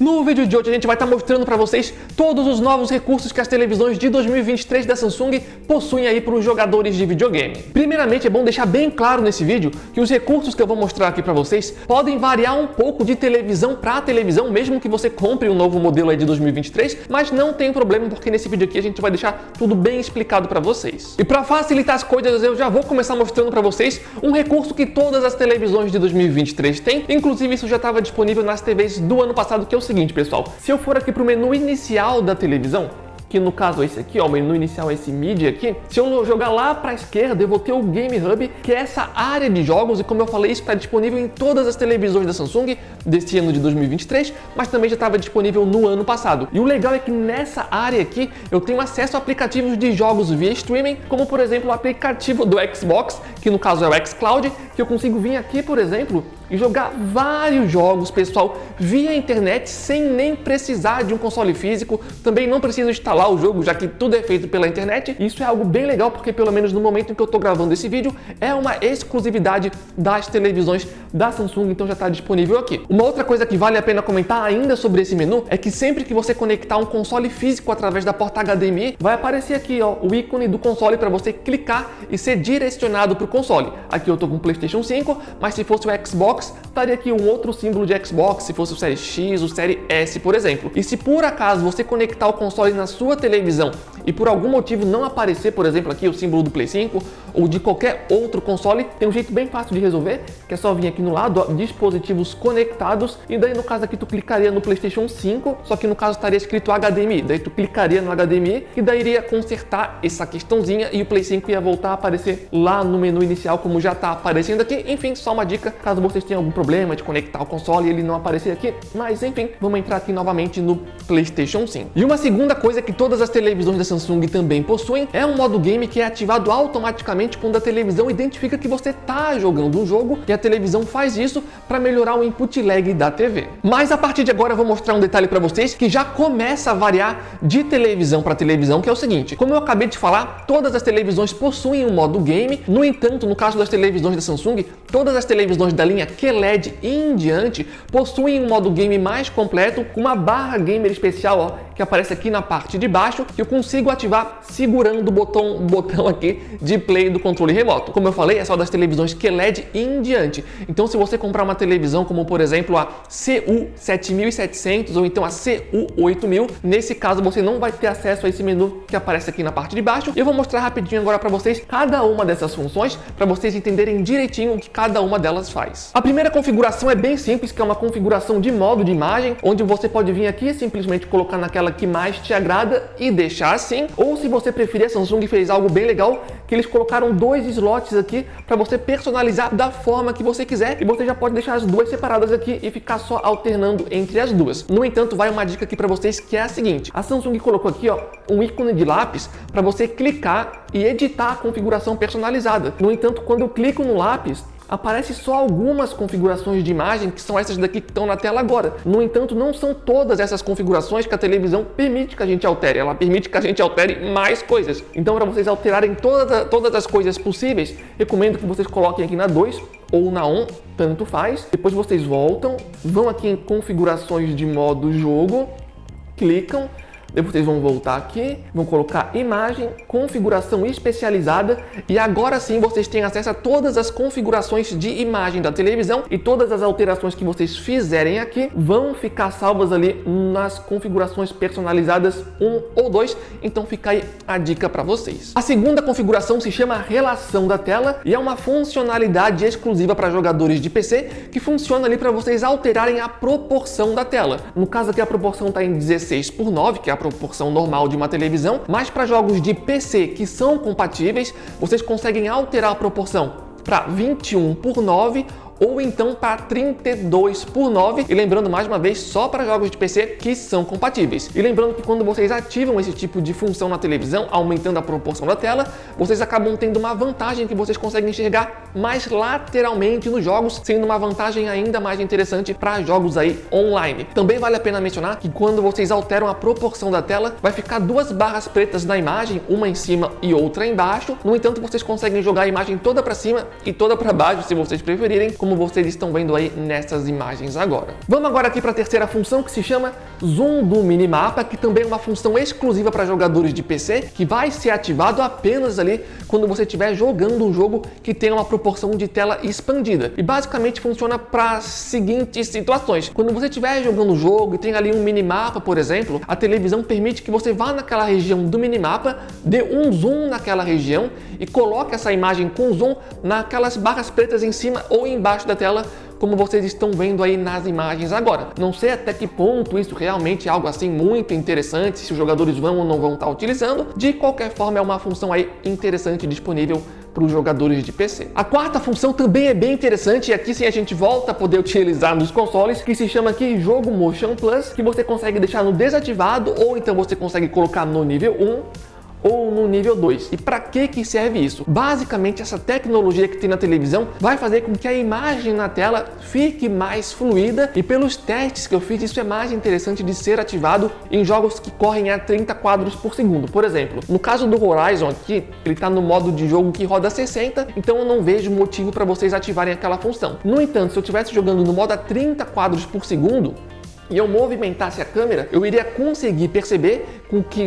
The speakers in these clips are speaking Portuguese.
No vídeo de hoje a gente vai estar mostrando para vocês todos os novos recursos que as televisões de 2023 da Samsung possuem aí para os jogadores de videogame. Primeiramente é bom deixar bem claro nesse vídeo que os recursos que eu vou mostrar aqui para vocês podem variar um pouco de televisão para televisão, mesmo que você compre um novo modelo aí de 2023, mas não tem problema porque nesse vídeo aqui a gente vai deixar tudo bem explicado para vocês. E para facilitar as coisas eu já vou começar mostrando para vocês um recurso que todas as televisões de 2023 têm, inclusive isso já estava disponível nas TVs do ano passado, que é o seguinte, pessoal, se eu for aqui para o menu inicial da televisão, que no caso é esse aqui, ó, o menu inicial é esse Media aqui, se eu jogar lá para a esquerda, eu vou ter o Game Hub, que é essa área de jogos, e como eu falei, isso está disponível em todas as televisões da Samsung deste ano de 2023, mas também já estava disponível no ano passado. E o legal é que nessa área aqui, eu tenho acesso a aplicativos de jogos via streaming, como por exemplo o aplicativo do Xbox, que no caso é o xCloud, que eu consigo vir aqui, por exemplo, e jogar vários jogos, pessoal, via internet, sem nem precisar de um console físico. Também não preciso instalar o jogo, já que tudo é feito pela internet. Isso é algo bem legal, porque pelo menos no momento em que eu estou gravando esse vídeo, é uma exclusividade das televisões da Samsung, então já está disponível aqui. Uma outra coisa que vale a pena comentar ainda sobre esse menu é que sempre que você conectar um console físico através da porta HDMI, vai aparecer aqui, ó, o ícone do console para você clicar e ser direcionado para o console. Aqui eu estou com o PlayStation 5, mas se fosse o Xbox, estaria aqui um outro símbolo de Xbox, se fosse o Série X, o Série S, por exemplo. E se por acaso você conectar o console na sua televisão e por algum motivo não aparecer, por exemplo, aqui o símbolo do Play 5 ou de qualquer outro console, tem um jeito bem fácil de resolver, que é só vir aqui no lado, ó, dispositivos conectados, e daí no caso aqui tu clicaria no PlayStation 5, só que no caso estaria escrito HDMI, daí tu clicaria no HDMI e daí iria consertar essa questãozinha e o Play 5 ia voltar a aparecer lá no menu inicial como já está aparecendo aqui. Enfim, só uma dica, caso vocês tenham algum problema de conectar o console e ele não aparecer aqui, mas enfim, vamos entrar aqui novamente no PlayStation 5. E uma segunda coisa que todas as televisões da Samsung também possuem é um modo game que é ativado automaticamente quando a televisão identifica que você está jogando um jogo, e a televisão faz isso para melhorar o input lag da TV. Mas a partir de agora eu vou mostrar um detalhe para vocês que já começa a variar de televisão para televisão, que é o seguinte: como eu acabei de falar, todas as televisões possuem um modo game. No entanto, no caso das televisões da Samsung, todas as televisões da linha QLED e em diante possuem um modo game mais completo, com uma barra gamer especial, ó, que aparece aqui na parte de baixo, que eu consigo ativar segurando o botão aqui de play do controle remoto. Como eu falei, é só das televisões QLED e em diante. Então se você comprar uma televisão como por exemplo a CU7700 ou então a CU8000, nesse caso você não vai ter acesso a esse menu que aparece aqui na parte de baixo. Eu vou mostrar rapidinho agora para vocês cada uma dessas funções, para vocês entenderem direitinho o que cada uma delas faz. A primeira configuração é bem simples, que é uma configuração de modo de imagem, onde você pode vir aqui e simplesmente colocar naquela que mais te agrada e deixar assim. Ou se você preferir, a Samsung fez algo bem legal, que eles colocaram dois slots aqui para você personalizar da forma que você quiser, e você já pode deixar as duas separadas aqui e ficar só alternando entre as duas. No entanto, vai uma dica aqui para vocês, que é a seguinte: a Samsung colocou aqui, ó, um ícone de lápis para você clicar e editar a configuração personalizada. No entanto, quando eu clico no lápis, aparece só algumas configurações de imagem, que são essas daqui que estão na tela agora. No entanto, não são todas essas configurações que a televisão permite que a gente altere. Ela permite que a gente altere mais coisas. Então, para vocês alterarem todas as coisas possíveis, recomendo que vocês coloquem aqui na 2 ou na 1, tanto faz. Depois vocês voltam, vão aqui em configurações de modo jogo, clicam. Depois vocês vão voltar aqui, vão colocar imagem, configuração especializada, e agora sim vocês têm acesso a todas as configurações de imagem da televisão, e todas as alterações que vocês fizerem aqui vão ficar salvas ali nas configurações personalizadas 1 ou 2, então fica aí a dica para vocês. A segunda configuração se chama relação da tela, e é uma funcionalidade exclusiva para jogadores de PC, que funciona ali para vocês alterarem a proporção da tela. No caso aqui a proporção está em 16:9, que é a proporção normal de uma televisão, mas para jogos de PC que são compatíveis, vocês conseguem alterar a proporção para 21:9 ou então para 32:9, e lembrando mais uma vez, só para jogos de PC que são compatíveis. E lembrando que quando vocês ativam esse tipo de função na televisão, aumentando a proporção da tela, vocês acabam tendo uma vantagem, que vocês conseguem enxergar mais lateralmente nos jogos, sendo uma vantagem ainda mais interessante para jogos aí online. Também vale a pena mencionar que quando vocês alteram a proporção da tela, vai ficar duas barras pretas na imagem, uma em cima e outra embaixo. No entanto, vocês conseguem jogar a imagem toda para cima e toda para baixo, se vocês preferirem, como vocês estão vendo aí nessas imagens agora. Vamos agora aqui para a terceira função, que se chama Zoom do minimapa, que também é uma função exclusiva para jogadores de PC, que vai ser ativado apenas ali quando você estiver jogando um jogo que tem uma proporção de tela expandida. E basicamente funciona para as seguintes situações. Quando você estiver jogando um jogo e tem ali um minimapa, por exemplo, a televisão permite que você vá naquela região do minimapa, dê um zoom naquela região e coloque essa imagem com zoom naquelas barras pretas em cima ou embaixo da tela, como vocês estão vendo aí nas imagens agora. Não sei até que ponto isso realmente é algo assim muito interessante, se os jogadores vão ou não vão estar utilizando. De qualquer forma, é uma função aí interessante disponível para os jogadores de PC. A quarta função também é bem interessante, e aqui sim a gente volta a poder utilizar nos consoles, que se chama aqui Jogo Motion Plus, que você consegue deixar no desativado, ou então você consegue colocar no nível 1 ou no nível 2. E para que serve isso? Basicamente, essa tecnologia que tem na televisão vai fazer com que a imagem na tela fique mais fluida, e pelos testes que eu fiz, isso é mais interessante de ser ativado em jogos que correm a 30 quadros por segundo. Por exemplo, no caso do Horizon aqui, ele está no modo de jogo que roda 60, então eu não vejo motivo para vocês ativarem aquela função. No entanto, se eu estivesse jogando no modo a 30 quadros por segundo, e eu movimentasse a câmera, eu iria conseguir perceber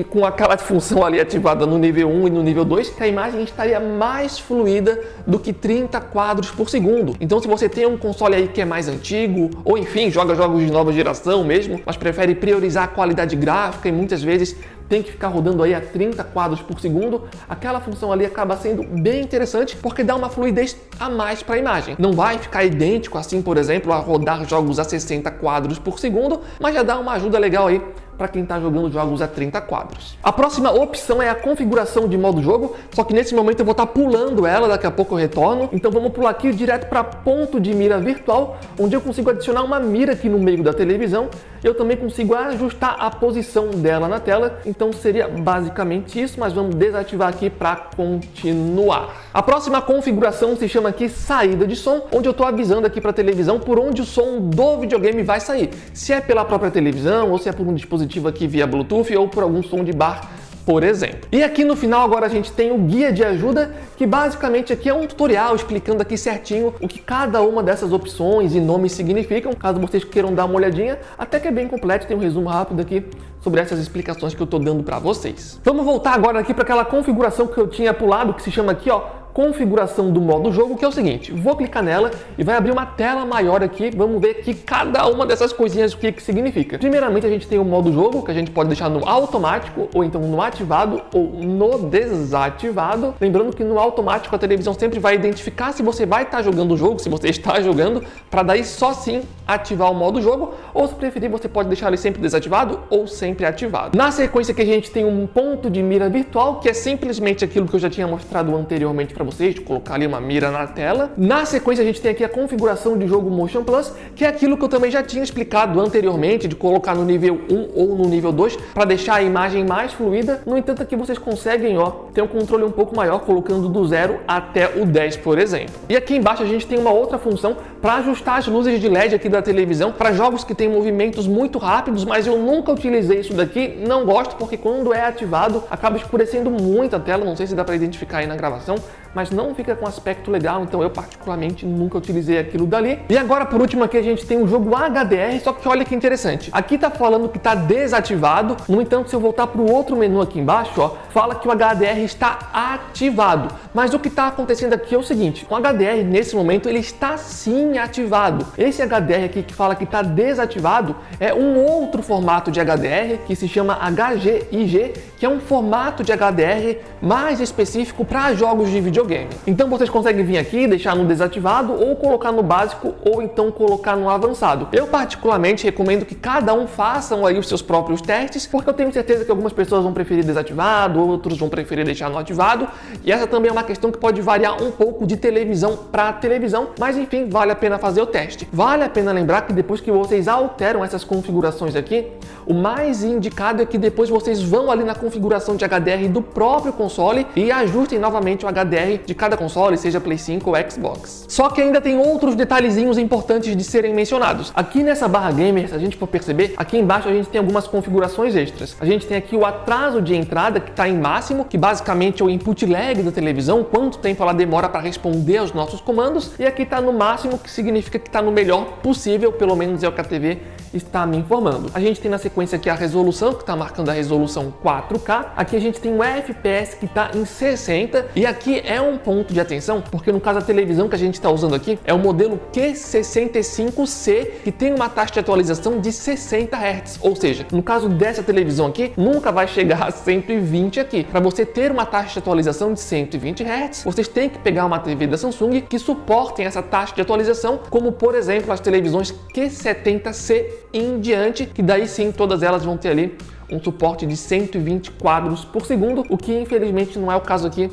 com aquela função ali ativada no nível 1 e no nível 2, que a imagem estaria mais fluida do que 30 quadros por segundo. Então, se você tem um console aí que é mais antigo, ou enfim, joga jogos de nova geração mesmo, mas prefere priorizar a qualidade gráfica e muitas vezes tem que ficar rodando aí a 30 quadros por segundo, aquela função ali acaba sendo bem interessante, porque dá uma fluidez a mais para a imagem. Não vai ficar idêntico assim, por exemplo, a rodar jogos a 60 quadros por segundo, mas já dá uma ajuda legal aí para quem está jogando jogos a 30 quadros. A próxima opção é a configuração de modo jogo, só que nesse momento eu vou estar pulando ela, daqui a pouco eu retorno. Então vamos pular aqui direto para ponto de mira virtual, onde eu consigo adicionar uma mira aqui no meio da televisão. Eu também consigo ajustar a posição dela na tela, então seria basicamente isso, mas vamos desativar aqui para continuar. A próxima configuração se chama aqui saída de som, onde eu estou avisando aqui para a televisão por onde o som do videogame vai sair. Se é pela própria televisão, ou se é por um dispositivo aqui via Bluetooth, ou por algum som de bar, por exemplo. E aqui no final agora a gente tem o guia de ajuda, que basicamente aqui é um tutorial explicando aqui certinho o que cada uma dessas opções e nomes significam, caso vocês queiram dar uma olhadinha, até que é bem completo, tem um resumo rápido aqui sobre essas explicações que eu estou dando para vocês. Vamos voltar agora aqui para aquela configuração que eu tinha pulado, que se chama aqui, ó, configuração do modo jogo, que é o seguinte: vou clicar nela e vai abrir uma tela maior aqui. Vamos ver aqui cada uma dessas coisinhas o que significa. Primeiramente, a gente tem o modo jogo, que a gente pode deixar no automático, ou então no ativado, ou no desativado. Lembrando que no automático a televisão sempre vai identificar se você vai estar jogando o jogo, se você está jogando, para daí só sim ativar o modo jogo, ou se preferir você pode deixar ele sempre desativado ou sempre ativado. Na sequência que a gente tem um ponto de mira virtual, que é simplesmente aquilo que eu já tinha mostrado anteriormente para vocês, de colocar ali uma mira na tela. Na sequência a gente tem aqui a configuração de jogo Motion Plus, que é aquilo que eu também já tinha explicado anteriormente, de colocar no nível 1 ou no nível 2 para deixar a imagem mais fluida. No entanto, aqui vocês conseguem, ó, ter um controle um pouco maior, colocando do 0 até o 10, por exemplo. E aqui embaixo a gente tem uma outra função para ajustar as luzes de LED aqui da televisão para jogos que têm movimentos muito rápidos, mas eu nunca utilizei isso daqui, não gosto, porque quando é ativado acaba escurecendo muito a tela, não sei se dá para identificar aí na gravação, mas não fica com aspecto legal, então eu particularmente nunca utilizei aquilo dali. E agora, por último, aqui a gente tem o jogo HDR, só que olha que interessante. Aqui tá falando que tá desativado, no entanto, se eu voltar para o outro menu aqui embaixo, ó, fala que o HDR está ativado. Mas o que está acontecendo aqui é o seguinte: o HDR nesse momento ele está sim ativado. Esse HDR aqui que fala que está desativado é um outro formato de HDR que se chama HGIG, que é um formato de HDR mais específico para jogos de videogame. Então vocês conseguem vir aqui, deixar no desativado, ou colocar no básico, ou então colocar no avançado. Eu particularmente recomendo que cada um façam aí os seus próprios testes, porque eu tenho certeza que algumas pessoas vão preferir desativado, outros vão preferir deixar no ativado, e essa também é uma questão que pode variar um pouco de televisão para televisão, mas enfim, vale a pena fazer o teste. Vale a pena lembrar que depois que vocês alteram essas configurações aqui, o mais indicado é que depois vocês vão ali na configuração de HDR do próprio console e ajustem novamente o HDR HDR de cada console, seja Play 5 ou Xbox. Só que ainda tem outros detalhezinhos importantes de serem mencionados. Aqui nessa barra gamer, se a gente for perceber, aqui embaixo a gente tem algumas configurações extras. A gente tem aqui o atraso de entrada, que está em máximo, que basicamente é o input lag da televisão, quanto tempo ela demora para responder aos nossos comandos, e aqui está no máximo, que significa que está no melhor possível, pelo menos é o que a TV está me informando. A gente tem na sequência aqui a resolução, que está marcando a resolução 4K. Aqui a gente tem o FPS, que está em 60, e aqui é um ponto de atenção, porque no caso a televisão que a gente está usando aqui é o modelo Q65C, que tem uma taxa de atualização de 60 Hz, ou seja, no caso dessa televisão aqui, nunca vai chegar a 120 aqui. Para você ter uma taxa de atualização de 120 Hz, vocês têm que pegar uma TV da Samsung que suportem essa taxa de atualização, como por exemplo as televisões Q70C em diante, que daí sim todas elas vão ter ali um suporte de 120 quadros por segundo, o que infelizmente não é o caso aqui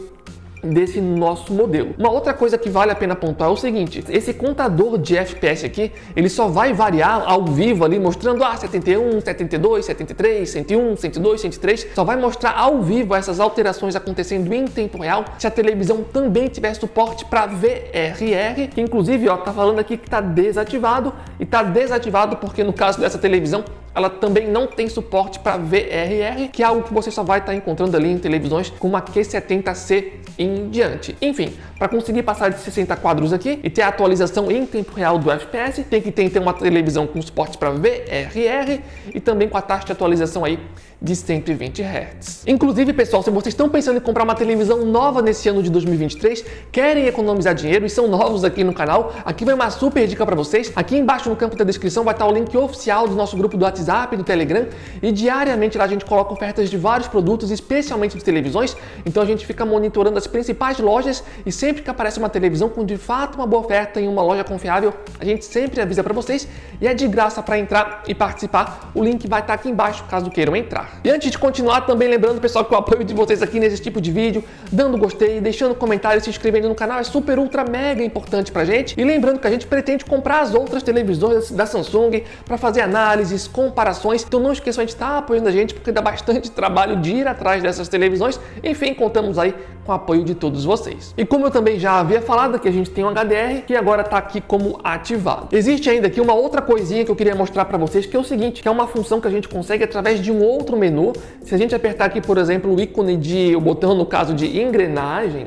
desse nosso modelo. Uma outra coisa que vale a pena pontuar é o seguinte: esse contador de FPS aqui, ele só vai variar ao vivo ali, mostrando 71, 72, 73, 101, 102, 103, só vai mostrar ao vivo essas alterações acontecendo em tempo real se a televisão também tiver suporte para VRR, que inclusive, ó, tá falando aqui que tá desativado, e tá desativado porque no caso dessa televisão ela também não tem suporte para VRR, que é algo que você só vai estar encontrando ali em televisões com uma Q70C em diante. Enfim, para conseguir passar de 60 quadros aqui e ter a atualização em tempo real do FPS, tem que ter uma televisão com suporte para VRR e também com a taxa de atualização aí de 120 Hz. Inclusive, pessoal, se vocês estão pensando em comprar uma televisão nova nesse ano de 2023, querem economizar dinheiro e são novos aqui no canal, aqui vai uma super dica para vocês. Aqui embaixo no campo da descrição vai estar o link oficial do nosso grupo do WhatsApp, do Telegram, e diariamente lá a gente coloca ofertas de vários produtos, especialmente de televisões. Então a gente fica monitorando as principais lojas e sempre que aparece uma televisão com de fato uma boa oferta em uma loja confiável, a gente sempre avisa para vocês, e é de graça para entrar e participar. O link vai estar aqui embaixo caso queiram entrar. E antes de continuar, também lembrando, pessoal, que o apoio de vocês aqui nesse tipo de vídeo, dando gostei, deixando comentário, se inscrevendo no canal, é super, ultra, mega importante pra gente. E lembrando que a gente pretende comprar as outras televisões da Samsung para fazer análises, comparações. Então não esqueçam de estar apoiando a gente, porque dá bastante trabalho de ir atrás dessas televisões. Enfim, contamos aí com o apoio de todos vocês. E como eu também já havia falado, aqui a gente tem um HDR que agora está aqui como ativado. Existe ainda aqui uma outra coisinha que eu queria mostrar para vocês, que é o seguinte, que é uma função que a gente consegue através de um outro menu. Se a gente apertar aqui, por exemplo, o ícone o botão no caso de engrenagem,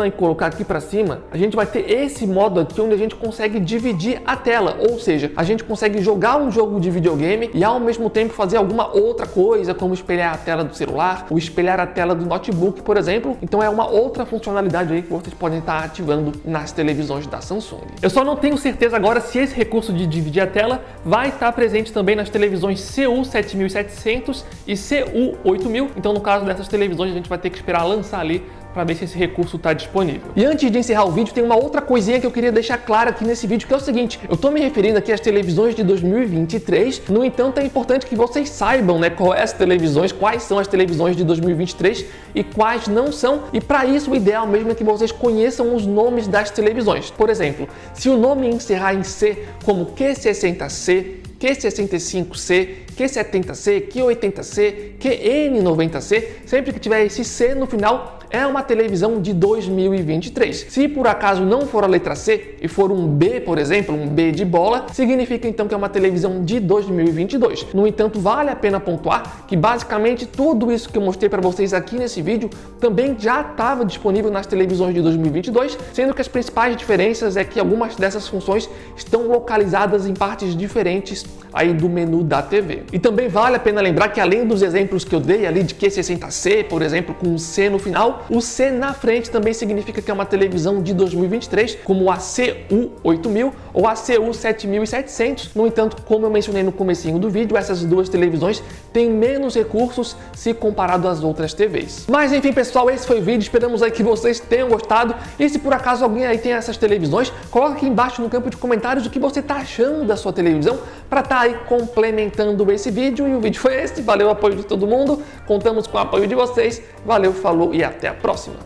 e colocar aqui para cima, a gente vai ter esse modo aqui onde a gente consegue dividir a tela, ou seja, a gente consegue jogar um jogo de videogame e ao mesmo tempo fazer alguma outra coisa, como espelhar a tela do celular ou espelhar a tela do notebook, por exemplo. Então é uma outra funcionalidade aí que vocês podem estar ativando nas televisões da Samsung. Eu só não tenho certeza agora se esse recurso de dividir a tela vai estar presente também nas televisões CU7700 e CU8000, então no caso dessas televisões a gente vai ter que esperar lançar ali para ver se esse recurso está disponível. E antes de encerrar o vídeo, tem uma outra coisinha que eu queria deixar clara aqui nesse vídeo, que é o seguinte: eu estou me referindo aqui às televisões de 2023, no entanto é importante que vocês saibam, né, quais são as televisões de 2023 e quais não são, e para isso o ideal mesmo é que vocês conheçam os nomes das televisões. Por exemplo, se o nome encerrar em C, como Q60C, Q65C, Q70C, Q80C, QN90C, sempre que tiver esse C no final, é uma televisão de 2023. Se por acaso não for a letra C e for um B, por exemplo, um B de bola, significa então que é uma televisão de 2022. No entanto, vale a pena pontuar que basicamente tudo isso que eu mostrei para vocês aqui nesse vídeo também já estava disponível nas televisões de 2022, sendo que as principais diferenças é que algumas dessas funções estão localizadas em partes diferentes aí do menu da TV. E também vale a pena lembrar que além dos exemplos que eu dei ali de Q60C, por exemplo, com um C no final, o C na frente também significa que é uma televisão de 2023, como a CU8000 ou a CU7700. No entanto, como eu mencionei no comecinho do vídeo, essas duas televisões têm menos recursos se comparado às outras TVs. Mas enfim, pessoal, esse foi o vídeo. Esperamos aí que vocês tenham gostado. E se por acaso alguém aí tem essas televisões, coloca aqui embaixo no campo de comentários o que você está achando da sua televisão, para estar aí complementando esse vídeo. E o vídeo foi esse. Valeu o apoio de todo mundo. Contamos com o apoio de vocês. Valeu, falou e até a próxima.